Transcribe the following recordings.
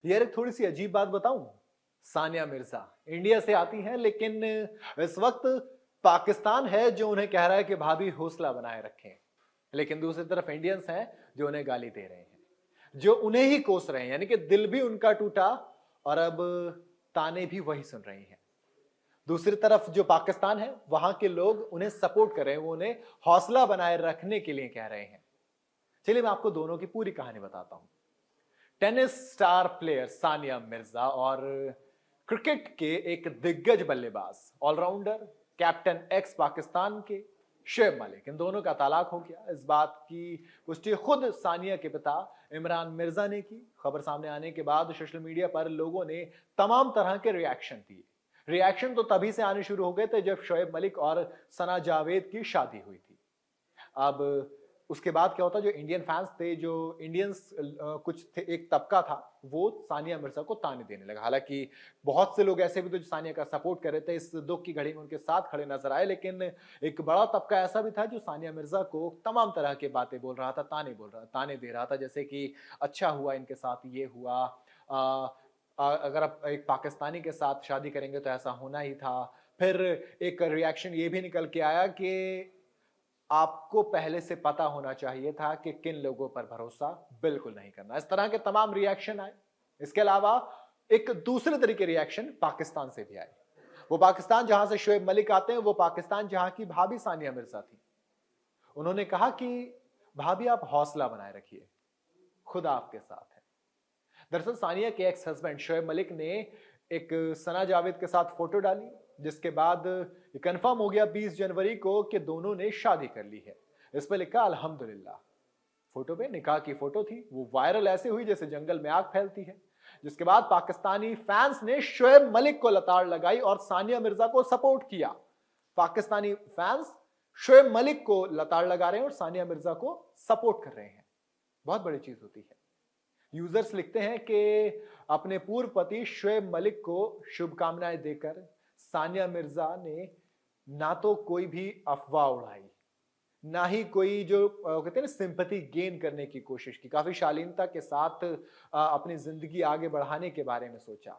यार एक थोड़ी सी अजीब बात बताऊं। सानिया मिर्जा इंडिया से आती हैं, लेकिन इस वक्त पाकिस्तान है जो उन्हें कह रहा है कि भाभी हौसला बनाए रखें। लेकिन दूसरी तरफ इंडियंस हैं जो उन्हें गाली दे रहे हैं, जो उन्हें ही कोस रहे हैं, यानी कि दिल भी उनका टूटा और अब ताने भी वही सुन रही हैं। दूसरी तरफ जो पाकिस्तान है, वहां के लोग उन्हें सपोर्ट कर रहे हैं, वो उन्हें हौसला बनाए रखने के लिए कह रहे हैं। चलिए मैं आपको दोनों की पूरी कहानी बताता हूं। Tennis star player Sania Mirza और क्रिकेट के एक दिग्गज बल्लेबाज, ऑलराउंडर, कैप्टन एक्स पाकिस्तान के शोएब मलिक, इन दोनों का तलाक हो गया। इस बात की पुष्टि खुद सानिया के पिता इमरान मिर्जा ने की। खबर सामने आने के बाद सोशल मीडिया पर लोगों ने तमाम तरह के रिएक्शन दिए। रिएक्शन तो तभी से आने शुरू हो गए थे जब शोएब मलिक और सना जावेद की शादी हुई थी। अब उसके बाद क्या होता, जो इंडियन फैंस थे, जो इंडियंस कुछ थे, एक तबका था, वो सानिया मिर्जा को ताने देने लगा। हालांकि बहुत से लोग ऐसे भी थे जो सानिया का सपोर्ट कर रहे थे, इस दुख की घड़ी में उनके साथ खड़े नजर आए, लेकिन एक बड़ा तबका ऐसा भी था जो सानिया मिर्जा को तमाम तरह की बातें बोल रहा था, ताने दे रहा था, जैसे कि अच्छा हुआ इनके साथ ये हुआ, अगर आप एक पाकिस्तानी के साथ शादी करेंगे तो ऐसा होना ही था। फिर एक रिएक्शन ये भी निकल के आया कि आपको पहले से पता होना चाहिए था कि किन लोगों पर भरोसा बिल्कुल नहीं करना। इस तरह के तमाम रिएक्शन आए। इसके अलावा एक दूसरे तरीके रिएक्शन पाकिस्तान से भी आए। वो पाकिस्तान जहां से शोएब मलिक आते हैं, वो पाकिस्तान जहां की भाभी सानिया मिर्जा थी। उन्होंने कहा कि भाभी आप हौसला बनाए रखिए, खुदा आपके साथ है। दरअसल सानिया के एक्स हस्बैंड शोएब मलिक ने एक सना जावेद के साथ फोटो डाली, जिसके बाद ये कंफर्म हो गया 20 जनवरी को कि दोनों ने शादी कर ली है। इस पे लिखा अल्हम्दुलिल्लाह। फोटो पे निकाह की फोटो थी, वो वायरल ऐसे हुई जैसे जंगल में आग फैलती है। जिसके बाद पाकिस्तानी फैंस ने शोएब मलिक को लताड़ लगाई और सानिया मिर्जा को सपोर्ट किया। पाकिस्तानी फैंस शोएब मलिक को लताड़ लगा रहे हैं और सानिया मिर्जा को सपोर्ट कर रहे हैं। बहुत बड़ी चीज होती है। यूजर्स लिखते हैं कि अपने पूर्व पति शोएब मलिक को शुभकामनाएं देकर सानिया मिर्जा ने ना तो कोई भी अफवाह उड़ाई, ना ही कोई जो कहते हैं ना सिंपैथी गेन करने की कोशिश की। काफी शालीनता के साथ अपनी जिंदगी आगे बढ़ाने के बारे में सोचा।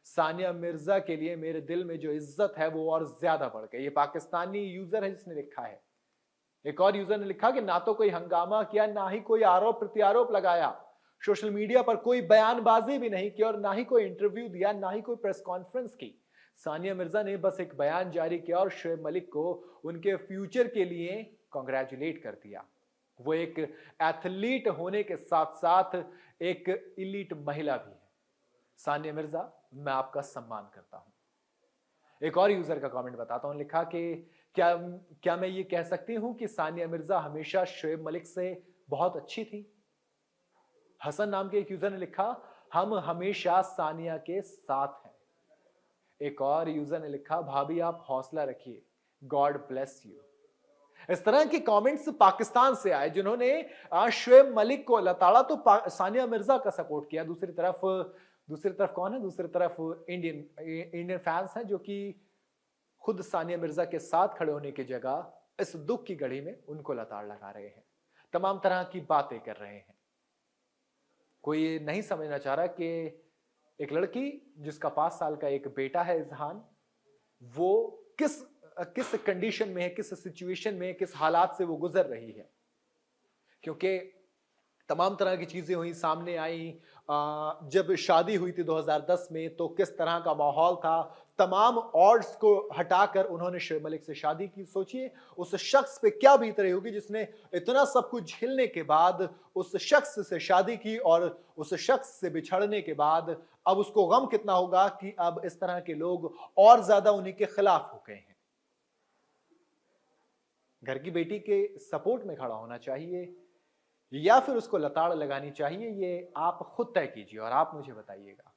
सानिया मिर्जा के लिए मेरे दिल में जो इज्जत है वो और ज्यादा बढ़ गई। ये पाकिस्तानी यूजर है जिसने लिखा है। एक और यूजर ने लिखा कि ना तो कोई हंगामा किया, ना ही कोई आरोप प्रत्यारोप लगाया, सोशल मीडिया पर कोई बयानबाजी भी नहीं की और ना ही कोई इंटरव्यू दिया, ना ही कोई प्रेस कॉन्फ्रेंस की। सानिया मिर्जा ने बस एक बयान जारी किया और शोएब मलिक को उनके फ्यूचर के लिए कॉन्ग्रेचुलेट कर दिया। वो एक एथलीट होने के साथ साथ एक इलीट महिला भी है। सानिया मिर्जा, मैं आपका सम्मान करता हूं। एक और यूजर का कमेंट बताता हूं। लिखा कि क्या क्या मैं ये कह सकती हूं कि सानिया मिर्जा हमेशा शोएब मलिक से बहुत अच्छी थी। हसन नाम के एक यूजर ने लिखा, हम हमेशा सानिया के साथ हैं। एक और यूजर ने लिखा, भाभी आप हौसला रखिए, गॉड ब्लेस यू। इस तरह के कमेंट्स पाकिस्तान से आए जिन्होंने शोएब मलिक को लताड़ा तो सानिया मिर्जा का सपोर्ट किया। दूसरी तरफ कौन है? दूसरी तरफ इंडियन फैंस हैं जो कि खुद सानिया मिर्जा के साथ खड़े होने की जगह इस दुख की घड़ी में उनको लताड़ लगा रहे हैं, तमाम तरह की बातें कर रहे हैं। कोई ये नहीं समझना चाह रहा कि एक लड़की जिसका 5 साल का एक बेटा है इजहान, वो किस किस कंडीशन में है, किस सिचुएशन में, किस हालात से वो गुजर रही है। क्योंकि तमाम तरह की चीजें हुई, सामने आई। जब शादी हुई थी 2010 में तो किस तरह का माहौल था। तमाम ऑड्स को हटाकर उन्होंने शोएब मलिक से शादी की। सोचिए उस शख्स पे क्या बीत रही होगी जिसने इतना सब कुछ झेलने के बाद उस शख्स से शादी की और उस शख्स से बिछड़ने के बाद अब उसको गम कितना होगा कि अब इस तरह के लोग और ज्यादा उन्हीं के खिलाफ हो गए हैं। घर की बेटी के सपोर्ट में खड़ा होना चाहिए या फिर उसको लताड़ लगानी चाहिए, ये आप खुद तय कीजिए और आप मुझे बताइएगा।